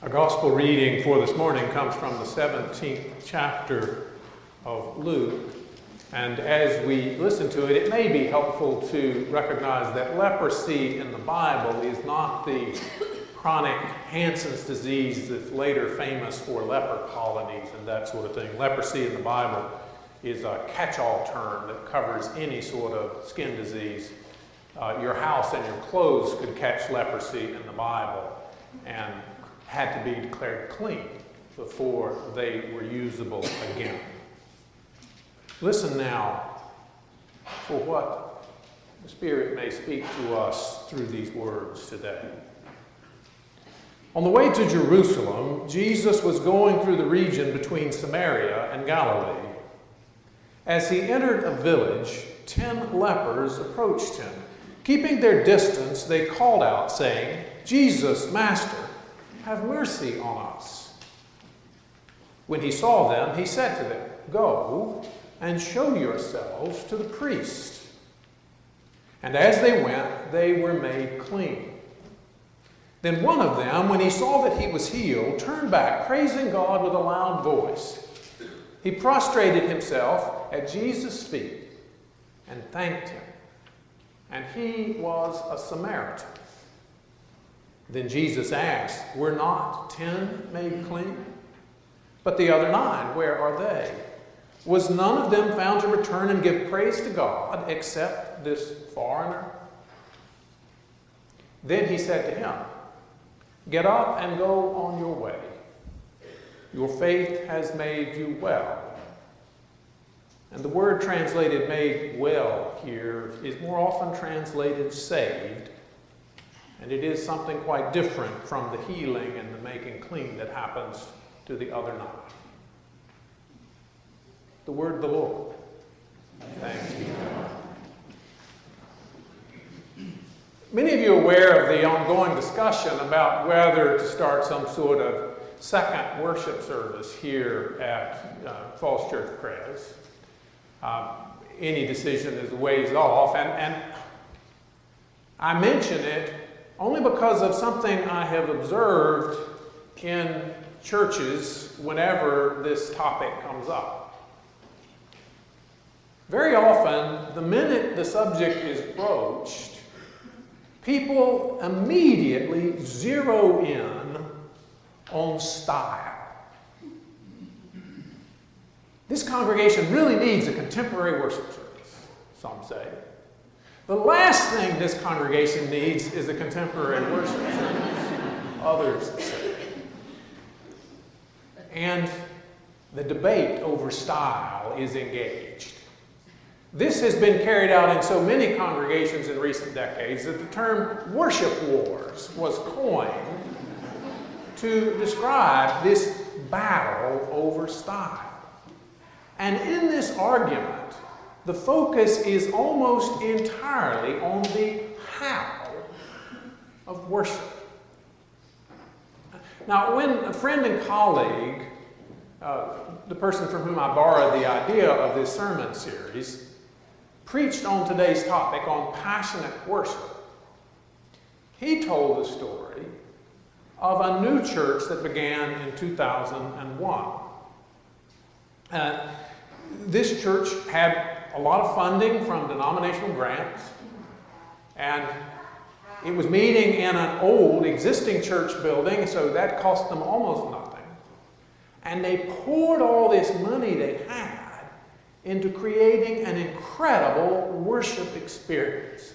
Our gospel reading for this morning comes from the 17th chapter of Luke. And as we listen to it, it may be helpful to recognize that leprosy in the Bible is not the chronic Hansen's disease that's later famous for leper colonies and that sort of thing. Leprosy in the Bible is a catch-all term that covers any sort of skin disease. Your house and your clothes could catch leprosy in the Bible and had to be declared clean before they were usable again. Listen now for what the Spirit may speak to us through these words today. On the way to Jerusalem, Jesus was going through the region between Samaria and Galilee. As he entered a village, 10 lepers approached him. Keeping their distance, they called out, saying, "Jesus, Master, have mercy on us." When he saw them, he said to them, "Go and show yourselves to the priest." And as they went, they were made clean. Then one of them, when he saw that he was healed, turned back, praising God with a loud voice. He prostrated himself at Jesus' feet and thanked him. And he was a Samaritan. Then Jesus asked, "Were not 10 made clean? But the other 9, where are they? Was none of them found to return and give praise to God except this foreigner?" Then he said to him, "Get up and go on your way. Your faith has made you well." And the word translated "made well" here is more often translated "saved." And it is something quite different from the healing and the making clean that happens to the other 9. The word of the Lord. Thanks be to God. Many of you are aware of the ongoing discussion about whether to start some sort of second worship service here at Falls Church Pres. Any decision is a ways off, and I mention it only because of something I have observed in churches whenever this topic comes up. Very often, the minute the subject is broached, people immediately zero in on style. This congregation really needs a contemporary worship service, some say. The last thing this congregation needs is a contemporary worship service, others say. And the debate over style is engaged. This has been carried out in so many congregations in recent decades that the term worship wars was coined to describe this battle over style. And in this argument, the focus is almost entirely on the how of worship. Now, when a friend and colleague, the person from whom I borrowed the idea of this sermon series, preached on today's topic on passionate worship, he told the story of a new church that began in 2001. This church had a lot of funding from denominational grants, and it was meeting in an old existing church building, so that cost them almost nothing. And they poured all this money they had into creating an incredible worship experience,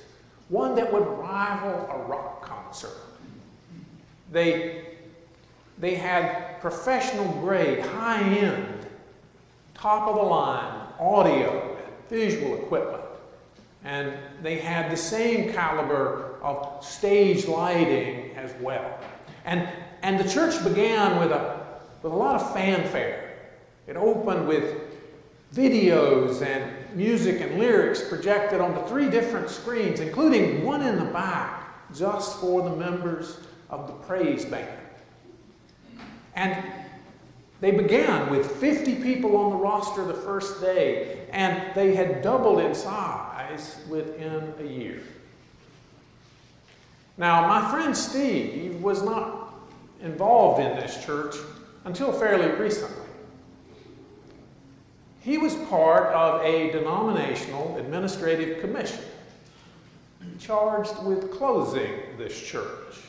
one that would rival a rock concert. They had professional grade, high-end, top-of-the-line audio and visual equipment. And they had the same caliber of stage lighting as well. And the church began with a lot of fanfare. It opened with videos and music and lyrics projected onto 3 different screens, including one in the back just for the members of the praise band. And they began with 50 people on the roster the first day, and they had doubled in size within a year. Now, my friend Steve was not involved in this church until fairly recently. He was part of a denominational administrative commission charged with closing this church.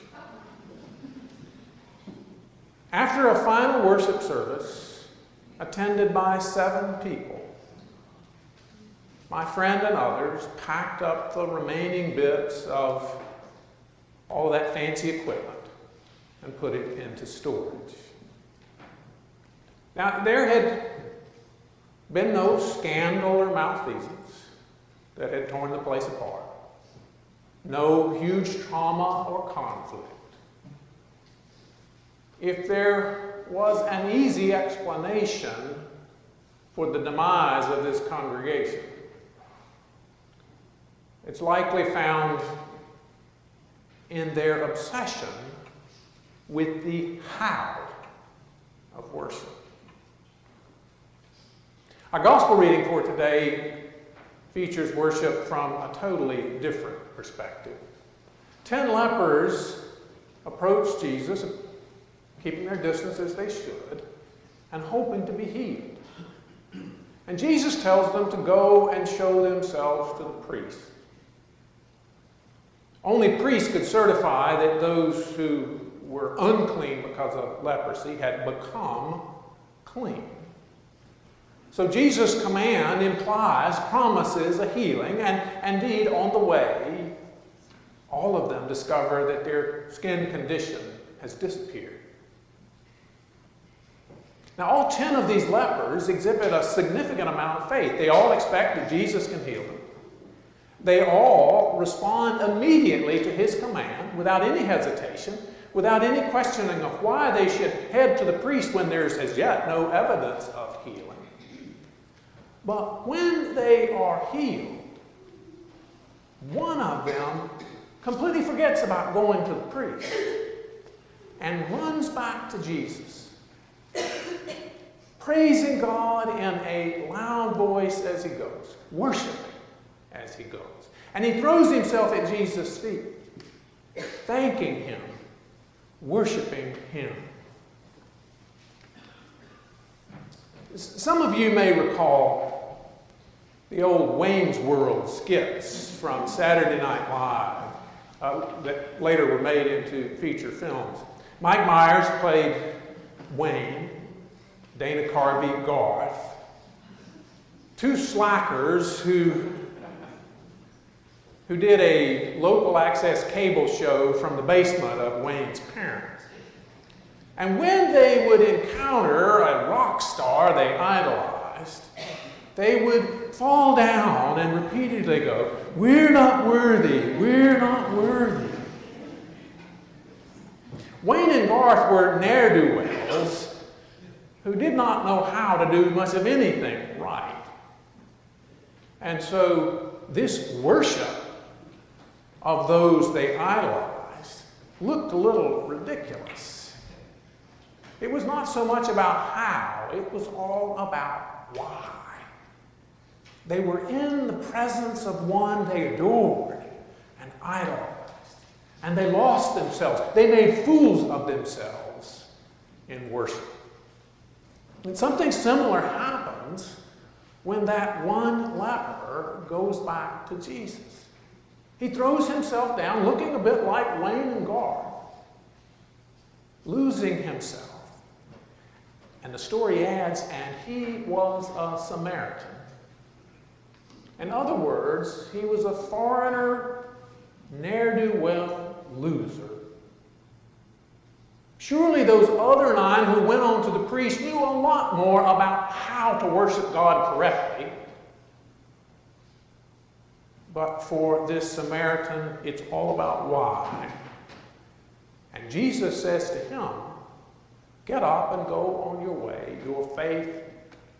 After a final worship service attended by 7 people, my friend and others packed up the remaining bits of all that fancy equipment and put it into storage. Now, there had been no scandal or malfeasance that had torn the place apart. No huge trauma or conflict. If there was an easy explanation for the demise of this congregation, it's likely found in their obsession with the how of worship. Our gospel reading for today features worship from a totally different perspective. 10 lepers approached Jesus, keeping their distance as they should, and hoping to be healed. And Jesus tells them to go and show themselves to the priest. Only priests could certify that those who were unclean because of leprosy had become clean. So Jesus' command implies, promises a healing, and indeed on the way, all of them discover that their skin condition has disappeared. Now, all 10 of these lepers exhibit a significant amount of faith. They all expect that Jesus can heal them. They all respond immediately to his command without any hesitation, without any questioning of why they should head to the priest when there's as yet no evidence of healing. But when they are healed, one of them completely forgets about going to the priest and runs back to Jesus, praising God in a loud voice as he goes, worshiping as he goes. And he throws himself at Jesus' feet, thanking him, worshiping him. Some of you may recall the old Wayne's World skits from Saturday Night Live that later were made into feature films. Mike Myers played Wayne, Dana Carvey, Garth, 2 slackers who did a local access cable show from the basement of Wayne's parents. And when they would encounter a rock star they idolized, they would fall down and repeatedly go, "We're not worthy, we're not worthy." Wayne and Garth were ne'er-do-wells who did not know how to do much of anything right. And so this worship of those they idolized looked a little ridiculous. It was not so much about how, it was all about why. They were in the presence of one they adored and idolized, and they lost themselves. They made fools of themselves in worship. And something similar happens when that one leper goes back to Jesus. He throws himself down, looking a bit like Wayne and Garth, losing himself. And the story adds, and he was a Samaritan. In other words, he was a foreigner, ne'er-do-well loser. Surely those other 9 who went on to the priest knew a lot more about how to worship God correctly. But for this Samaritan, it's all about why. And Jesus says to him, "Get up and go on your way. Your faith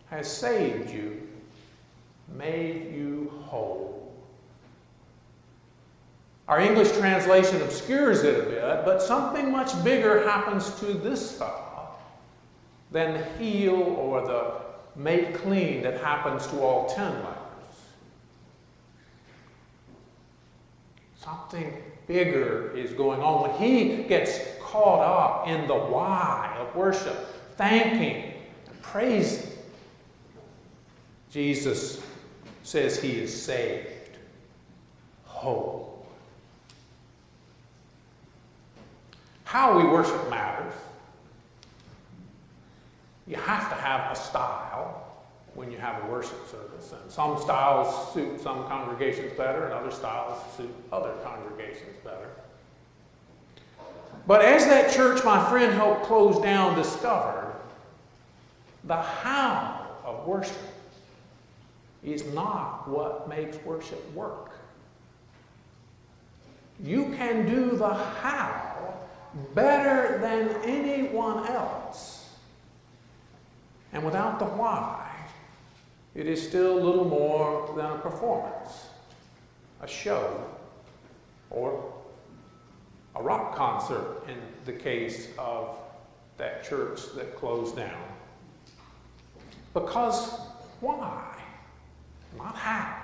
has saved you, made you whole." Our English translation obscures it a bit, but something much bigger happens to this fellow than the heal or the make clean that happens to all 10 lepers. Something bigger is going on when he gets caught up in the why of worship, thanking and praising. Jesus says he is saved whole. How we worship matters. You have to have a style when you have a worship service. And some styles suit some congregations better, and other styles suit other congregations better. But as that church my friend helped close down discovered, the how of worship is not what makes worship work. You can do the how better than anyone else. And without the why, it is still little more than a performance, a show, or a rock concert in the case of that church that closed down. Because why, not how,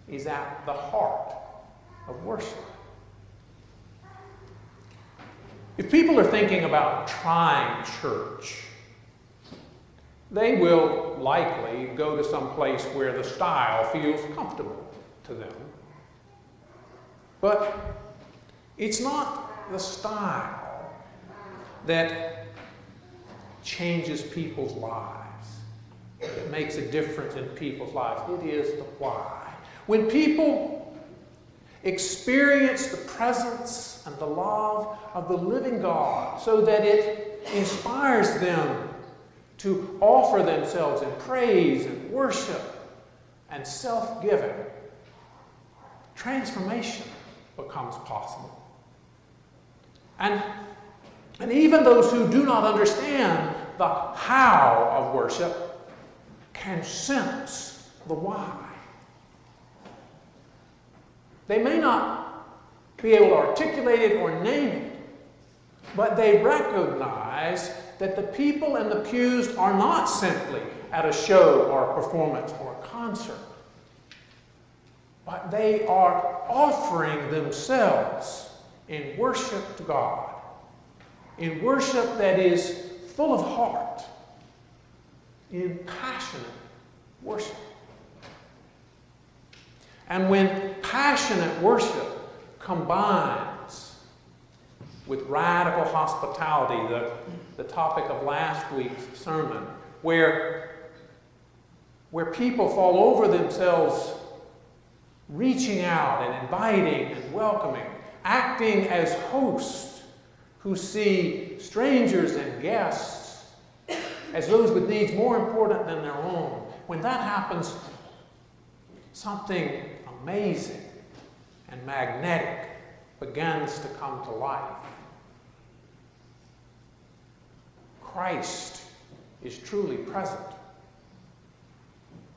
is at the heart of worship. If people are thinking about trying church, they will likely go to some place where the style feels comfortable to them. But it's not the style that changes people's lives, that makes a difference in people's lives. It is the why. When people experience the presence and the love of the living God so that it inspires them to offer themselves in praise and worship and self-giving, transformation becomes possible. And even those who do not understand the how of worship can sense the why. They may not be able to articulate it or name it, but they recognize that the people in the pews are not simply at a show or a performance or a concert, but they are offering themselves in worship to God, in worship that is full of heart, in passionate worship. And when passionate worship combines with radical hospitality, the topic of last week's sermon, where people fall over themselves reaching out and inviting and welcoming, acting as hosts who see strangers and guests as those with needs more important than their own. When that happens, something amazing and magnetic begins to come to life. Christ is truly present.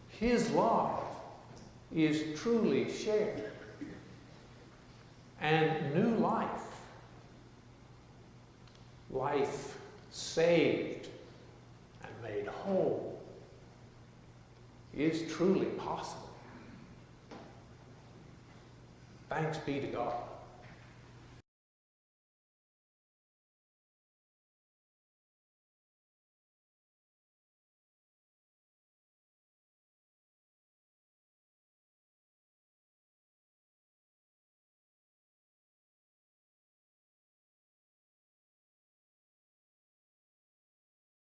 His love is truly shared. And new life saved and made whole, is truly possible. Thanks be to God.